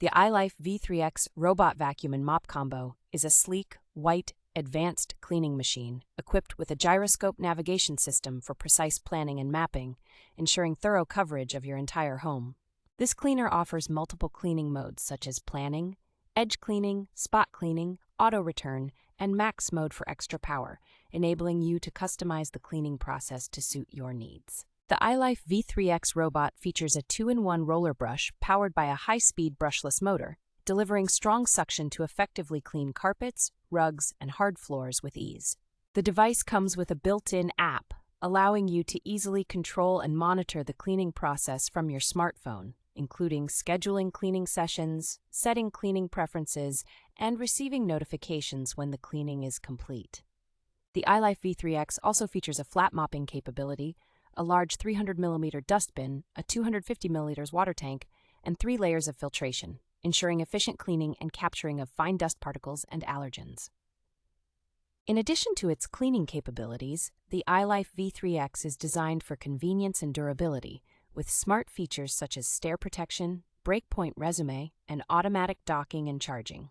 The ILIFE V3x Robot Vacuum and Mop combo is a sleek, white, advanced cleaning machine equipped with a gyroscope navigation system for precise planning and mapping, ensuring thorough coverage of your entire home. This cleaner offers multiple cleaning modes such as planning, edge cleaning, spot cleaning, auto return, and max mode for extra power, enabling you to customize the cleaning process to suit your needs. The ILIFE V3x Robot features a 2-in-1 roller brush powered by a high-speed brushless motor, delivering strong suction to effectively clean carpets, rugs, and hard floors with ease. The device comes with a built-in app, allowing you to easily control and monitor the cleaning process from your smartphone, including scheduling cleaning sessions, setting cleaning preferences, and receiving notifications when the cleaning is complete. The ILIFE V3x also features a flat mopping capability, a large 300mm dustbin, a 250ml water tank, and 3 layers of filtration, ensuring efficient cleaning and capturing of fine dust particles and allergens. In addition to its cleaning capabilities, the ILIFE V3x is designed for convenience and durability, with smart features such as stair protection, breakpoint resume, and automatic docking and charging.